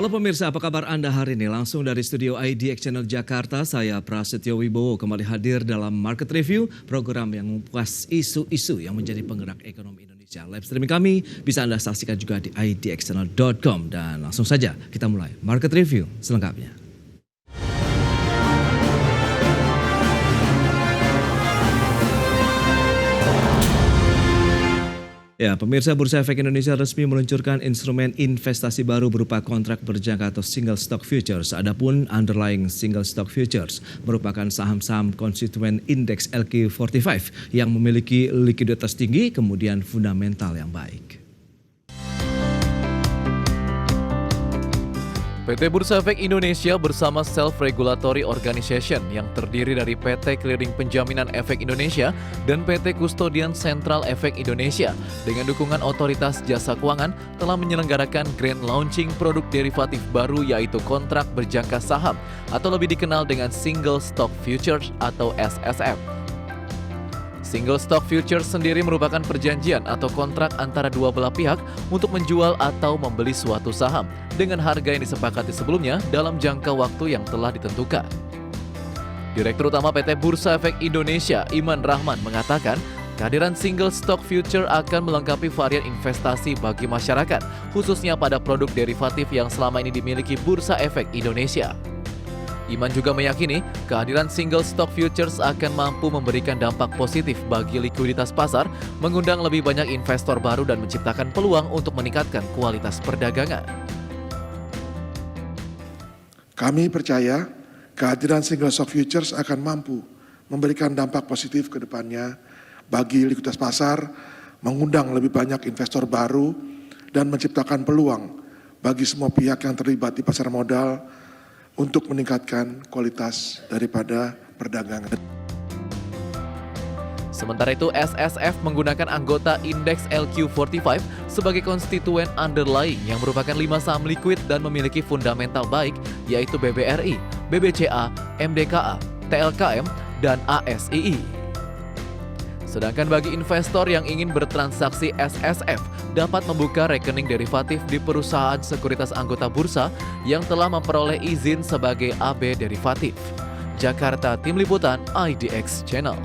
Halo pemirsa, apa kabar Anda hari ini? Langsung dari studio IDX Channel Jakarta, saya Prasetyo Wibowo kembali hadir dalam Market Review, program yang mengupas isu-isu yang menjadi penggerak ekonomi Indonesia. Live streaming kami bisa Anda saksikan juga di idxchannel.com. Dan langsung saja kita mulai Market Review selengkapnya. Ya, pemirsa, Bursa Efek Indonesia resmi meluncurkan instrumen investasi baru berupa kontrak berjangka atau single stock futures. Adapun underlying single stock futures merupakan saham-saham konstituen indeks LQ45 yang memiliki likuiditas tinggi kemudian fundamental yang baik. PT Bursa Efek Indonesia bersama Self-Regulatory Organization yang terdiri dari PT Clearing Penjaminan Efek Indonesia dan PT Kustodian Sentral Efek Indonesia dengan dukungan Otoritas Jasa Keuangan telah menyelenggarakan grand launching produk derivatif baru yaitu kontrak berjangka saham atau lebih dikenal dengan Single Stock Futures atau SSF. Single Stock Futures sendiri merupakan perjanjian atau kontrak antara dua belah pihak untuk menjual atau membeli suatu saham dengan harga yang disepakati sebelumnya dalam jangka waktu yang telah ditentukan. Direktur Utama PT Bursa Efek Indonesia, Iman Rahman, mengatakan kehadiran Single Stock Future akan melengkapi varian investasi bagi masyarakat, khususnya pada produk derivatif yang selama ini dimiliki Bursa Efek Indonesia. Iman juga meyakini kehadiran single stock futures akan mampu memberikan dampak positif bagi likuiditas pasar, mengundang lebih banyak investor baru dan menciptakan peluang untuk meningkatkan kualitas perdagangan. Kami percaya kehadiran single stock futures akan mampu memberikan dampak positif ke depannya bagi likuiditas pasar, mengundang lebih banyak investor baru, dan menciptakan peluang bagi semua pihak yang terlibat di pasar modal untuk meningkatkan kualitas daripada perdagangan. Sementara itu, SSF menggunakan anggota indeks LQ45 sebagai konstituen underlying yang merupakan 5 saham liquid dan memiliki fundamental baik, yaitu BBRI, BBCA, MDKA, TLKM, dan ASII. Sedangkan bagi investor yang ingin bertransaksi SSF dapat membuka rekening derivatif di perusahaan sekuritas anggota bursa yang telah memperoleh izin sebagai AB derivatif. Jakarta, Tim Liputan IDX Channel.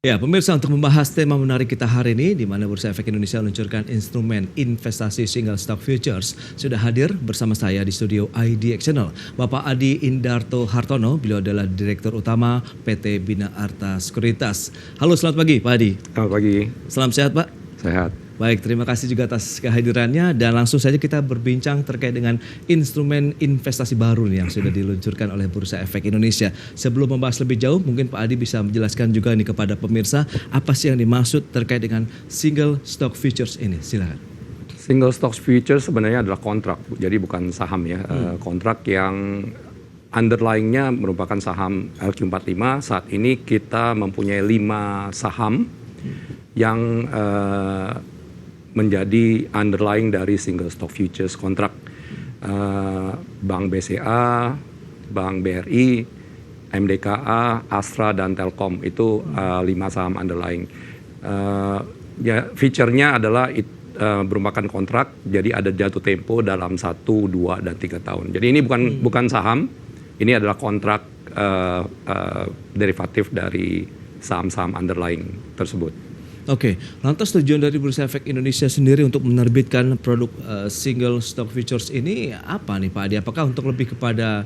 Ya, pemirsa, untuk membahas tema menarik kita hari ini, di mana Bursa Efek Indonesia meluncurkan instrumen investasi single stock futures, sudah hadir bersama saya di studio IDX Channel, Bapak Adi Indarto Hartono. Beliau adalah Direktur Utama PT Bina Arta Sekuritas. Halo, selamat pagi Pak Adi. Selamat pagi. Salam sehat Pak. Sehat. Baik, terima kasih juga atas kehadirannya dan langsung saja kita berbincang terkait dengan instrumen investasi baru nih yang sudah diluncurkan oleh Bursa Efek Indonesia. Sebelum membahas lebih jauh, mungkin Pak Adi bisa menjelaskan juga nih kepada pemirsa apa sih yang dimaksud terkait dengan single stock futures ini. Silakan. Single stock futures sebenarnya adalah kontrak, jadi bukan saham ya. Kontrak yang underlying-nya merupakan saham LQ45. Saat ini kita mempunyai 5 saham yang menjadi underlying dari single stock futures kontrak. Bank BCA, Bank BRI, MDKA, Astra, dan Telkom itu 5 saham underlying. Ya, feature-nya adalah merupakan kontrak, jadi ada jatuh tempo dalam 1, 2, dan 3 tahun. Jadi ini bukan saham, ini adalah kontrak derivatif dari saham-saham underlying tersebut. Oke, lantas tujuan dari Bursa Efek Indonesia sendiri untuk menerbitkan produk single stock futures ini apa nih Pak Adi? Apakah untuk lebih kepada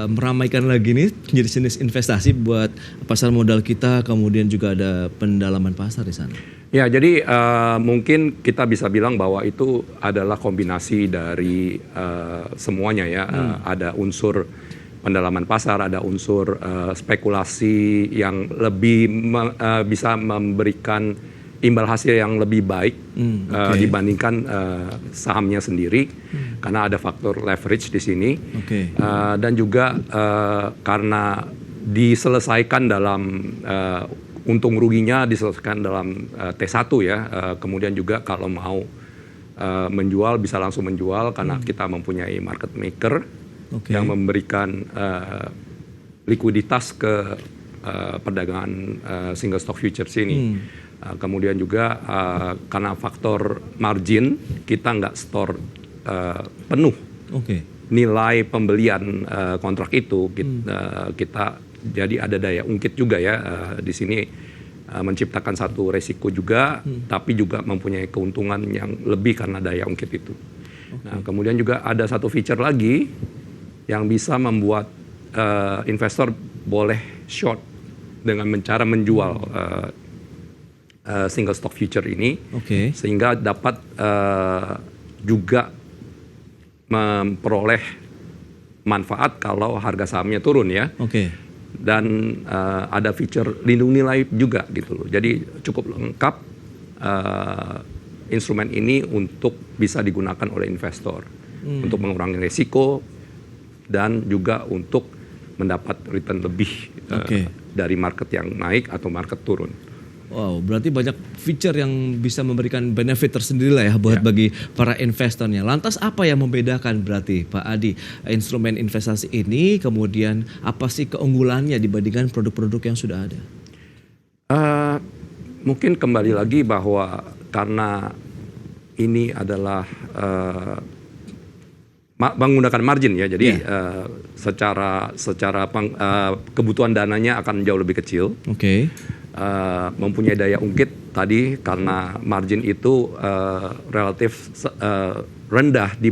meramaikan lagi nih jenis-jenis investasi buat pasar modal kita, kemudian juga ada pendalaman pasar di sana? Ya, jadi mungkin kita bisa bilang bahwa itu adalah kombinasi dari semuanya ya. Ada unsur pendalaman pasar, ada unsur spekulasi yang lebih bisa memberikan imbal hasil yang lebih baik dibandingkan sahamnya sendiri, karena ada faktor leverage di sini, dan juga karena diselesaikan dalam untung ruginya diselesaikan dalam T1 ya, kemudian juga kalau mau menjual bisa langsung menjual karena kita mempunyai market maker yang memberikan likuiditas ke perdagangan single stock futures ini. Kemudian juga karena faktor margin kita nggak store penuh nilai pembelian kontrak itu, kita jadi ada daya ungkit juga ya di sini. Menciptakan satu resiko juga, tapi juga mempunyai keuntungan yang lebih karena daya ungkit itu. Nah, kemudian juga ada satu feature lagi yang bisa membuat investor boleh short dengan cara menjual single stock future ini, sehingga dapat juga memperoleh manfaat kalau harga sahamnya turun ya. Dan ada feature lindung nilai juga gitu loh. Jadi cukup lengkap instrumen ini untuk bisa digunakan oleh investor untuk mengurangi risiko dan juga untuk mendapat return lebih dari market yang naik atau market turun. Wow, berarti banyak feature yang bisa memberikan benefit tersendiri lah ya buat bagi para investornya. Lantas apa yang membedakan berarti Pak Adi instrumen investasi ini, kemudian apa sih keunggulannya dibandingkan produk-produk yang sudah ada? Mungkin kembali lagi bahwa karena ini adalah menggunakan margin ya, jadi secara kebutuhan dananya akan jauh lebih kecil. Mempunyai daya ungkit tadi karena margin itu relatif rendah di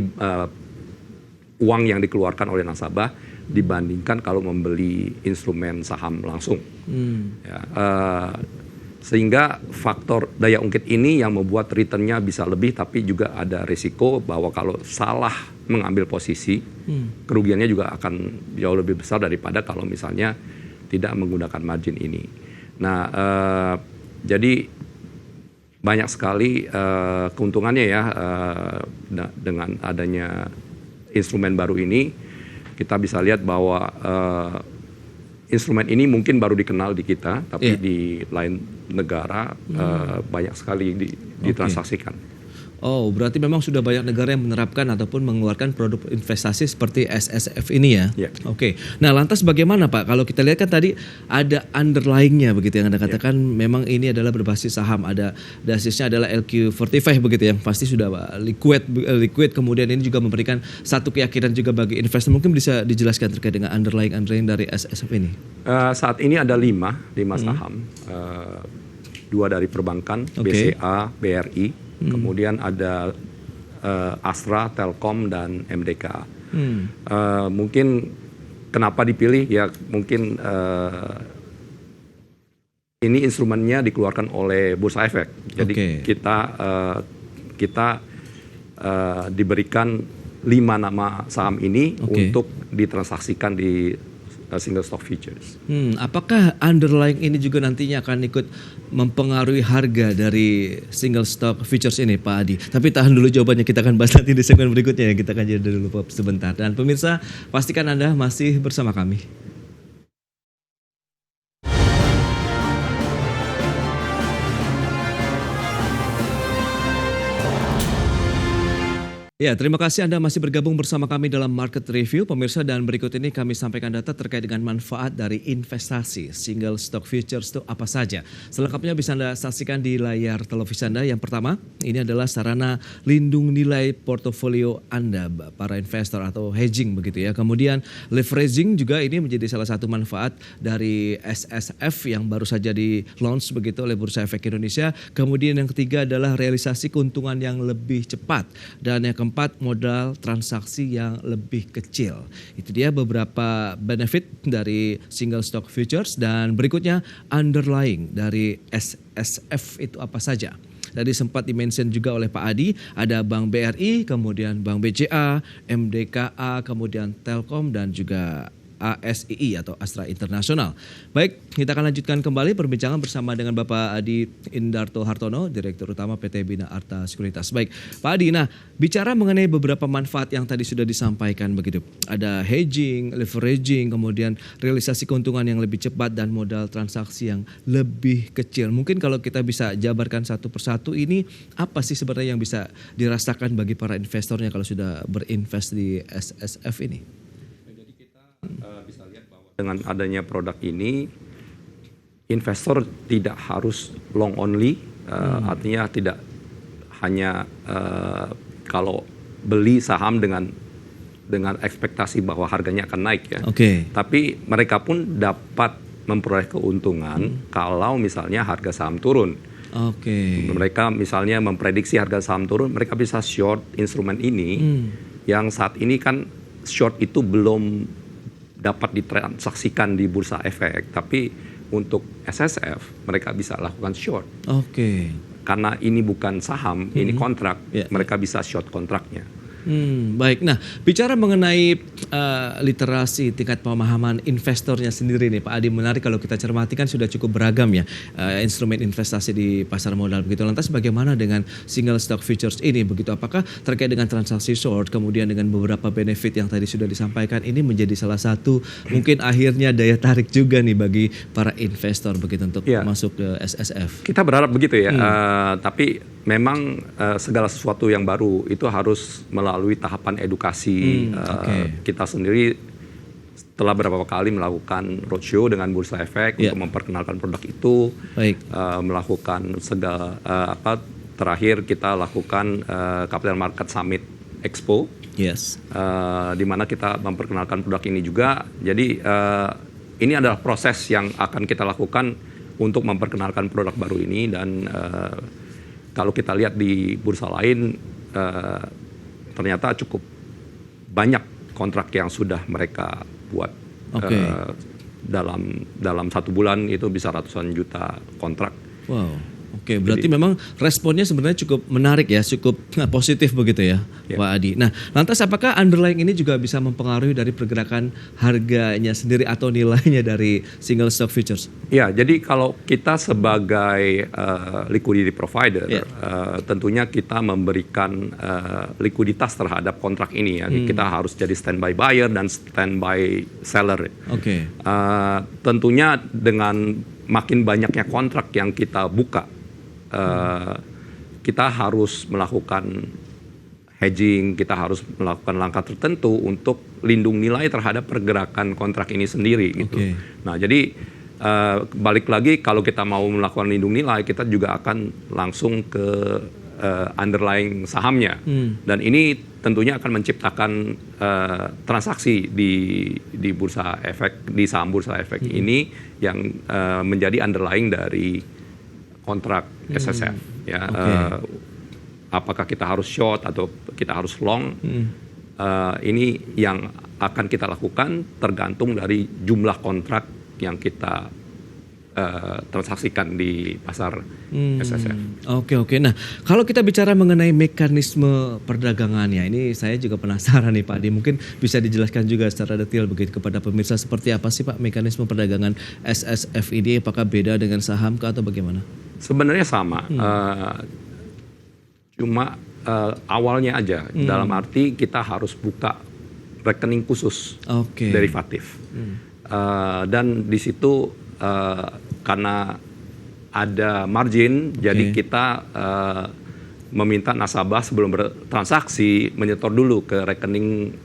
uang yang dikeluarkan oleh nasabah dibandingkan kalau membeli instrumen saham langsung. Sehingga faktor daya ungkit ini yang membuat returnnya bisa lebih, tapi juga ada risiko bahwa kalau salah mengambil posisi, kerugiannya juga akan jauh lebih besar daripada kalau misalnya tidak menggunakan margin ini. Nah, jadi banyak sekali keuntungannya ya dengan adanya instrumen baru ini. Kita bisa lihat bahwa instrumen ini mungkin baru dikenal di kita, tapi di lain negara banyak sekali ditransaksikan. Oh, berarti memang sudah banyak negara yang menerapkan ataupun mengeluarkan produk investasi seperti SSF ini ya? Nah, lantas bagaimana Pak? Kalau kita lihat kan tadi ada underlying-nya begitu yang Anda katakan memang ini adalah berbasis saham. Ada basisnya adalah LQ45 begitu yang pasti sudah liquid. Kemudian ini juga memberikan satu keyakinan juga bagi investor. Mungkin bisa dijelaskan terkait dengan underlying dari SSF ini? Saat ini ada 5 saham. 2 dari perbankan, BCA, BRI. Kemudian ada Astra, Telkom, dan MDK. Mungkin kenapa dipilih ya mungkin ini instrumennya dikeluarkan oleh Bursa Efek. Jadi kita diberikan 5 nama saham ini untuk ditransaksikan di single stock futures. Apakah underlying ini juga nantinya akan ikut mempengaruhi harga dari single stock futures ini Pak Adi? Tapi tahan dulu jawabannya, kita akan bahas nanti di segmen berikutnya ya. Kita akan jeda dulu sebentar. Dan pemirsa, pastikan Anda masih bersama kami. Ya, terima kasih Anda masih bergabung bersama kami dalam Market Review, pemirsa, dan berikut ini kami sampaikan data terkait dengan manfaat dari investasi single stock futures itu apa saja. Selengkapnya bisa Anda saksikan di layar televisi Anda. Yang pertama, ini adalah sarana lindung nilai portofolio Anda, para investor atau hedging begitu ya. Kemudian leveraging juga ini menjadi salah satu manfaat dari SSF yang baru saja di launch begitu oleh Bursa Efek Indonesia. Kemudian yang ketiga adalah realisasi keuntungan yang lebih cepat. Dan yang keempat, modal transaksi yang lebih kecil. Itu dia beberapa benefit dari single stock futures. Dan berikutnya underlying dari SSF itu apa saja. Tadi sempat dimention juga oleh Pak Adi, ada Bank BRI, kemudian Bank BCA, MDKA, kemudian Telkom, dan juga ASII atau Astra International. Baik, kita akan lanjutkan kembali perbincangan bersama dengan Bapak Adi Indarto Hartono, Direktur Utama PT Bina Arta Sekuritas. Baik, Pak Adi, nah bicara mengenai beberapa manfaat yang tadi sudah disampaikan begitu. Ada hedging, leveraging, kemudian realisasi keuntungan yang lebih cepat dan modal transaksi yang lebih kecil. Mungkin kalau kita bisa jabarkan satu persatu ini, apa sih sebenarnya yang bisa dirasakan bagi para investornya kalau sudah berinvest di SSF ini? Bisa lihat bahwa dengan adanya produk ini investor tidak harus long only, artinya tidak hanya kalau beli saham dengan ekspektasi bahwa harganya akan naik ya. Tapi mereka pun dapat memperoleh keuntungan kalau misalnya harga saham turun. Mereka misalnya memprediksi harga saham turun, mereka bisa short instrumen ini yang saat ini kan short itu belum dapat ditransaksikan di bursa efek, tapi untuk SSF mereka bisa lakukan short. Karena ini bukan saham, ini kontrak, mereka bisa short kontraknya. Baik. Nah, bicara mengenai literasi tingkat pemahaman investornya sendiri nih Pak Adi, menarik kalau kita cermati kan sudah cukup beragam ya instrumen investasi di pasar modal begitu. Lantas bagaimana dengan single stock futures ini begitu? Apakah terkait dengan transaksi short kemudian dengan beberapa benefit yang tadi sudah disampaikan ini menjadi salah satu mungkin akhirnya daya tarik juga nih bagi para investor begitu untuk masuk ke SSF? Kita berharap begitu ya. Tapi memang segala sesuatu yang baru itu harus melalui tahapan edukasi. Kita sendiri setelah beberapa kali melakukan roadshow dengan Bursa Efek untuk memperkenalkan produk itu, melakukan segala terakhir kita lakukan Capital Market Summit Expo, di mana kita memperkenalkan produk ini juga. Jadi ini adalah proses yang akan kita lakukan untuk memperkenalkan produk baru ini, dan kalau kita lihat di bursa lain ternyata cukup banyak kontrak yang sudah mereka buat. Dalam 1 bulan itu bisa ratusan juta kontrak. Berarti memang responnya sebenarnya cukup menarik ya, cukup positif begitu ya Pak Adi. Nah, lantas apakah underlying ini juga bisa mempengaruhi dari pergerakan harganya sendiri atau nilainya dari single stock futures? Ya, jadi kalau kita sebagai liquidity provider, tentunya kita memberikan likuiditas terhadap kontrak ini ya. Kita harus jadi standby buyer dan standby seller. Tentunya dengan makin banyaknya kontrak yang kita buka, kita harus melakukan hedging, kita harus melakukan langkah tertentu untuk lindung nilai terhadap pergerakan kontrak ini sendiri gitu. Nah, jadi balik lagi kalau kita mau melakukan lindung nilai, kita juga akan langsung ke underlying sahamnya. Dan ini tentunya akan menciptakan transaksi di bursa efek, di saham bursa efek ini yang menjadi underlying dari kontrak SSF ya. Apakah kita harus short atau kita harus long, ini yang akan kita lakukan tergantung dari jumlah kontrak yang kita transaksikan di pasar SSF. Nah, kalau kita bicara mengenai mekanisme perdagangannya, ini saya juga penasaran nih Pak Adi. Mungkin bisa dijelaskan juga secara detail begitu kepada pemirsa seperti apa sih Pak mekanisme perdagangan SSF ini? Apakah beda dengan saham atau bagaimana? Sebenarnya sama, cuma awalnya aja. Dalam arti kita harus buka rekening khusus derivatif, dan di situ karena ada margin, jadi kita meminta nasabah sebelum bertransaksi menyetor dulu ke rekening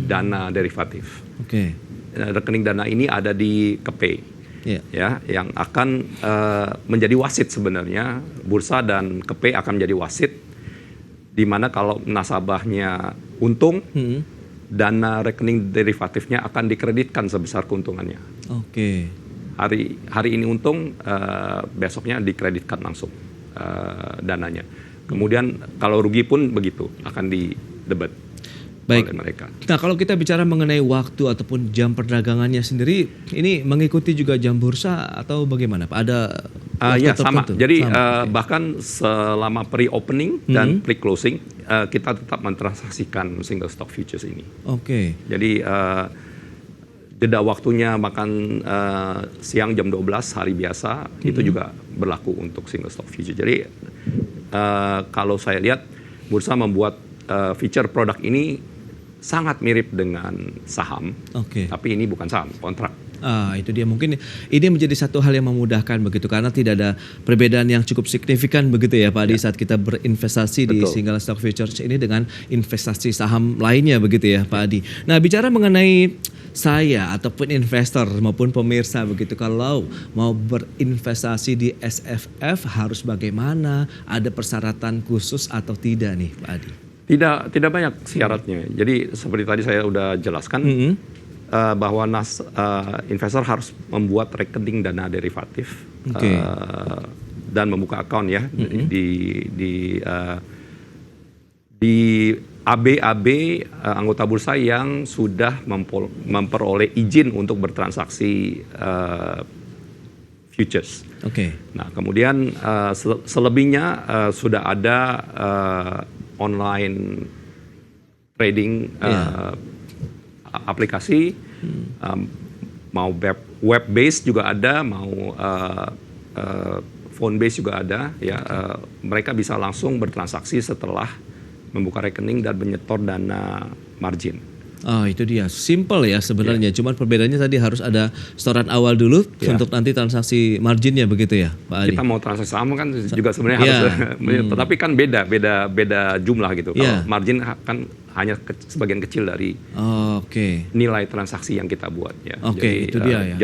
dana derivatif. Rekening dana ini ada di KPay. Ya, yang akan menjadi wasit sebenarnya. Bursa dan KPay akan menjadi wasit, di mana kalau nasabahnya untung, dana rekening derivatifnya akan dikreditkan sebesar keuntungannya. Hari ini untung, besoknya dikreditkan langsung dananya. Kemudian kalau rugi pun begitu, akan didebet oleh mereka. Nah, kalau kita bicara mengenai waktu ataupun jam perdagangannya sendiri, ini mengikuti juga jam bursa atau bagaimana Pak? Ada sama. Jadi bahkan selama pre-opening dan pre-closing kita tetap mentransaksikan single stock futures ini. Jadi jeda waktunya makan siang jam 12 hari biasa itu juga berlaku untuk single stock futures. Jadi kalau saya lihat bursa membuat feature produk ini sangat mirip dengan saham, tapi ini bukan saham, kontrak. Itu dia, mungkin ini menjadi satu hal yang memudahkan begitu karena tidak ada perbedaan yang cukup signifikan begitu ya Pak Adi saat kita berinvestasi di single stock futures ini dengan investasi saham lainnya begitu ya Pak Adi. Nah, bicara mengenai saya ataupun investor maupun pemirsa begitu, kalau mau berinvestasi di SFF harus bagaimana? Ada persyaratan khusus atau tidak nih Pak Adi? Tidak banyak syaratnya. Jadi seperti tadi saya udah jelaskan bahwa investor harus membuat rekening dana derivatif dan membuka account ya di AB anggota bursa yang sudah memperoleh izin untuk bertransaksi futures. Nah, kemudian selebihnya sudah ada online trading aplikasi, mau web based juga ada, mau phone based juga ada ya. Mereka bisa langsung bertransaksi setelah membuka rekening dan menyetor dana margin. Itu dia, simple ya sebenarnya. Cuman perbedaannya tadi harus ada setoran awal dulu untuk nanti transaksi marginnya begitu ya, Pak Adi. Kita mau transaksi saham kan juga sebenarnya harus, tetapi kan beda jumlah gitu. Kalau margin kan hanya sebagian kecil dari nilai transaksi yang kita buat ya. Jadi itu dia ya.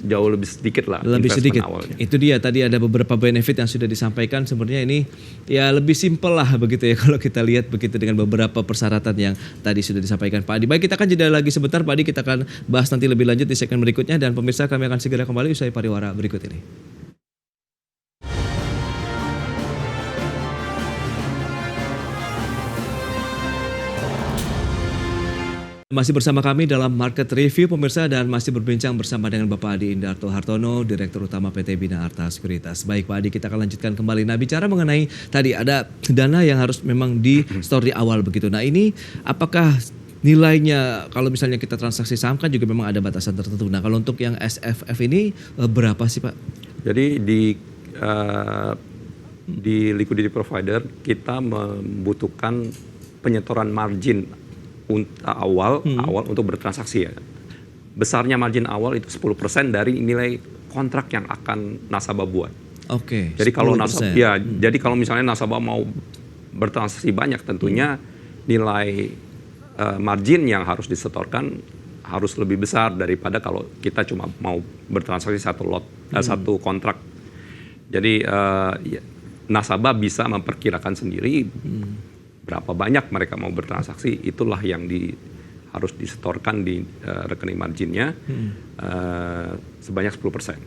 Jauh lebih sedikit lah. Lebih sedikit. Awalnya. Itu dia, tadi ada beberapa benefit yang sudah disampaikan. Sebenarnya ini ya lebih simpel lah begitu ya kalau kita lihat begitu dengan beberapa persyaratan yang tadi sudah disampaikan Pak Adi. Baik, kita akan jeda lagi sebentar Pak Adi, kita akan bahas nanti lebih lanjut di segmen berikutnya, dan pemirsa kami akan segera kembali usai pariwara berikut ini. Masih bersama kami dalam Market Review pemirsa, dan masih berbincang bersama dengan Bapak Adi Indarto Hartono, Direktur Utama PT Bina Arta Sekuritas. Baik Pak Adi, kita akan lanjutkan kembali. Nah, bicara mengenai tadi ada dana yang harus memang di store di awal begitu. Nah, ini apakah nilainya kalau misalnya kita transaksi saham kan juga memang ada batasan tertentu. Nah, kalau untuk yang SFF ini berapa sih Pak? Jadi di liquidity provider kita membutuhkan penyetoran margin awal untuk bertransaksi ya. Besarnya margin awal itu 10% dari nilai kontrak yang akan nasabah buat. Jadi kalau jadi kalau misalnya nasabah mau bertransaksi banyak, tentunya nilai margin yang harus disetorkan harus lebih besar daripada kalau kita cuma mau bertransaksi satu kontrak. Jadi nasabah bisa memperkirakan sendiri berapa banyak mereka mau bertransaksi, itulah yang harus disetorkan di rekening marginnya sebanyak 10%.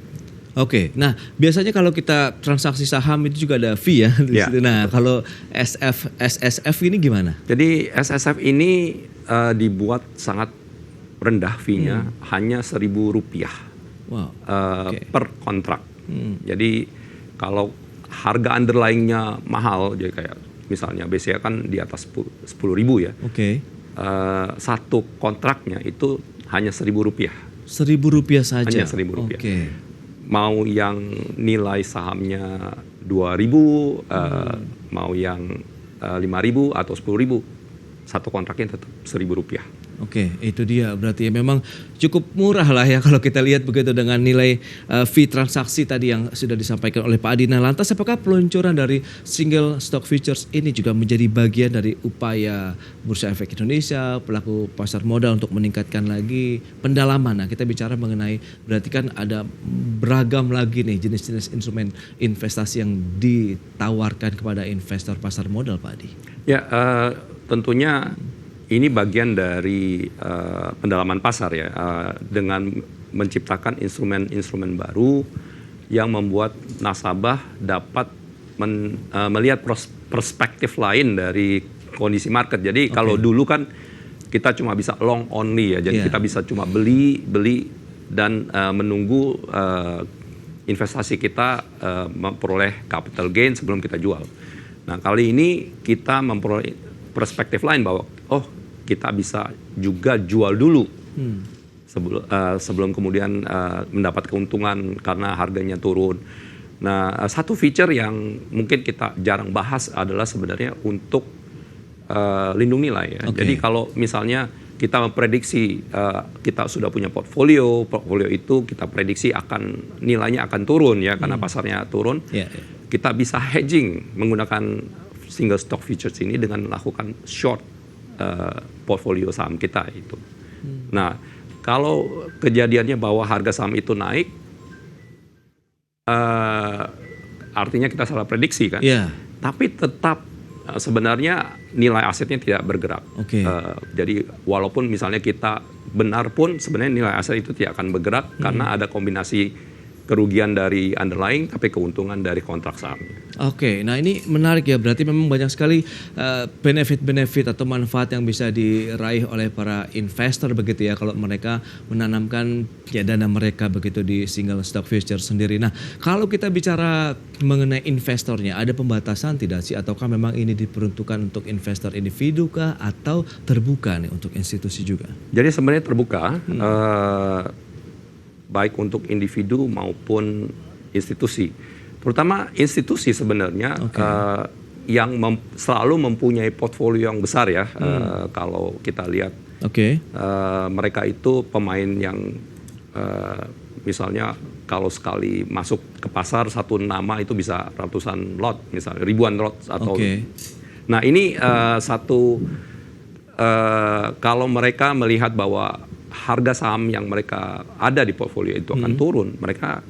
Nah biasanya kalau kita transaksi saham itu juga ada fee ya. Nah kalau SSF ini gimana? Jadi SSF ini dibuat sangat rendah fee-nya, hanya Rp1.000 per kontrak. Jadi kalau harga underlying-nya mahal, jadi kayak misalnya BCA kan di atas 10.000 ya. Satu kontraknya itu hanya Rp1.000. Rp1.000 saja? Hanya Rp1.000. Mau yang nilai sahamnya 2.000, mau yang 5.000 atau 10.000, satu kontraknya tetap Rp1.000. Itu dia, berarti ya memang cukup murah lah ya kalau kita lihat begitu dengan nilai fee transaksi tadi yang sudah disampaikan oleh Pak Adi. Nah, lantas apakah peluncuran dari single stock futures ini juga menjadi bagian dari upaya Bursa Efek Indonesia, pelaku pasar modal untuk meningkatkan lagi pendalaman? Nah, kita bicara mengenai berarti kan ada beragam lagi nih jenis-jenis instrumen investasi yang ditawarkan kepada investor pasar modal Pak Adi. Ya, tentunya ini bagian dari pendalaman pasar ya, dengan menciptakan instrumen-instrumen baru yang membuat nasabah dapat melihat perspektif lain dari kondisi market. Jadi kalau dulu kan kita cuma bisa long only ya, jadi kita bisa cuma beli dan menunggu investasi kita memperoleh capital gain sebelum kita jual. Nah, kali ini kita memperoleh perspektif lain bahwa kita bisa juga jual dulu sebelum kemudian mendapat keuntungan karena harganya turun. Nah, satu feature yang mungkin kita jarang bahas adalah sebenarnya untuk lindung nilai ya. Jadi kalau misalnya kita memprediksi kita sudah punya portfolio itu kita prediksi nilainya akan turun ya karena pasarnya turun. Kita bisa hedging menggunakan single stock futures ini dengan melakukan short portfolio saham kita itu. Nah, kalau kejadiannya bahwa harga saham itu naik, artinya kita salah prediksi kan. Tapi tetap sebenarnya nilai asetnya tidak bergerak. Jadi walaupun misalnya kita benar pun sebenarnya nilai aset itu tidak akan bergerak karena ada kombinasi kerugian dari underlying tapi keuntungan dari kontrak saham. Nah ini menarik ya, berarti memang banyak sekali benefit-benefit atau manfaat yang bisa diraih oleh para investor begitu ya kalau mereka menanamkan dana mereka begitu di single stock futures sendiri. Nah, kalau kita bicara mengenai investornya, ada pembatasan tidak sih ataukah memang ini diperuntukkan untuk investor individu kah atau terbuka nih untuk institusi juga? Jadi sebenarnya terbuka. Baik untuk individu maupun institusi. Terutama institusi sebenarnya yang selalu mempunyai portfolio yang besar ya. Kalau kita lihat mereka itu pemain yang misalnya kalau sekali masuk ke pasar satu nama itu bisa ratusan lot, misalnya ribuan lot atau. Nah ini kalau mereka melihat bahwa harga saham yang mereka ada di portfolio itu akan turun, mereka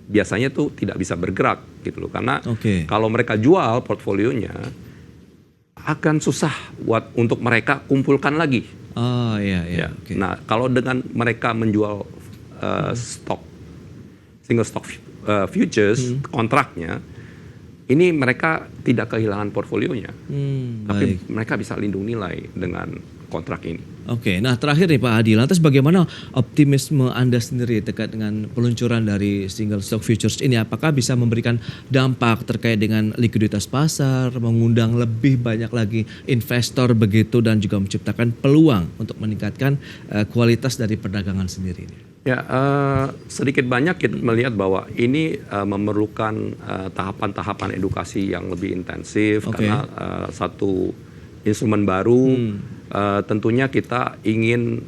biasanya tuh tidak bisa bergerak gitu loh, karena kalau mereka jual portfolionya akan susah untuk mereka kumpulkan lagi. Nah kalau dengan mereka menjual single stock futures kontraknya, ini mereka tidak kehilangan portfolionya, tapi mereka bisa lindung nilai dengan kontrak ini. Nah terakhir nih Pak Hadi, lantas bagaimana optimisme Anda sendiri terkait dengan peluncuran dari single stock futures ini? Apakah bisa memberikan dampak terkait dengan likuiditas pasar, mengundang lebih banyak lagi investor begitu dan juga menciptakan peluang untuk meningkatkan kualitas dari perdagangan sendiri ini? Ya, sedikit banyak kita melihat bahwa ini memerlukan tahapan-tahapan edukasi yang lebih intensif karena satu instrumen baru. Tentunya kita ingin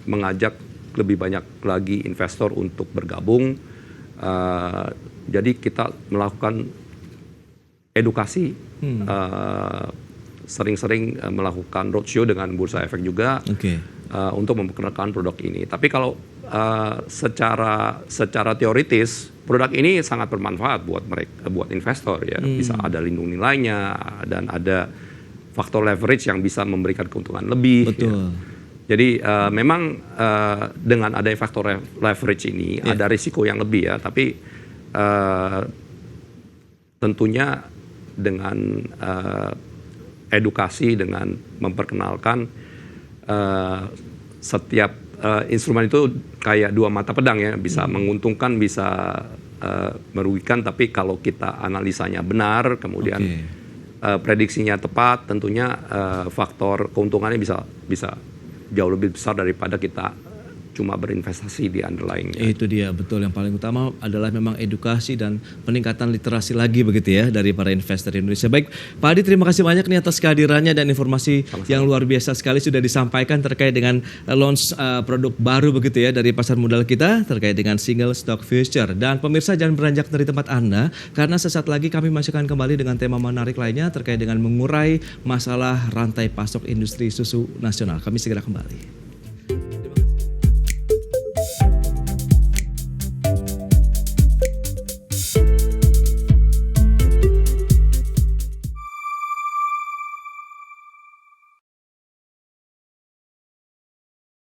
mengajak lebih banyak lagi investor untuk bergabung. Jadi kita melakukan edukasi, sering-sering melakukan roadshow dengan Bursa Efek juga untuk memperkenalkan produk ini. Tapi kalau secara teoritis produk ini sangat bermanfaat buat investor ya, bisa ada lindung nilainya dan ada faktor leverage yang bisa memberikan keuntungan lebih. Ya. Jadi memang dengan adanya faktor leverage ini ada risiko yang lebih ya, tapi tentunya dengan edukasi, dengan memperkenalkan setiap instrumen itu kayak dua mata pedang ya, bisa menguntungkan, bisa merugikan, tapi kalau kita analisanya benar, kemudian prediksinya tepat, tentunya faktor keuntungannya bisa jauh lebih besar daripada kita cuma berinvestasi di underlying. Itu dia, betul. Yang paling utama adalah memang edukasi dan peningkatan literasi lagi begitu ya dari para investor Indonesia. Baik, Pak Hadi, terima kasih banyak nih atas kehadirannya dan informasi yang luar biasa sekali sudah disampaikan terkait dengan launch produk baru begitu ya dari pasar modal kita terkait dengan single stock future. Dan pemirsa jangan beranjak dari tempat Anda karena sesaat lagi kami masih akan kembali dengan tema menarik lainnya terkait dengan mengurai masalah rantai pasok industri susu nasional. Kami segera kembali.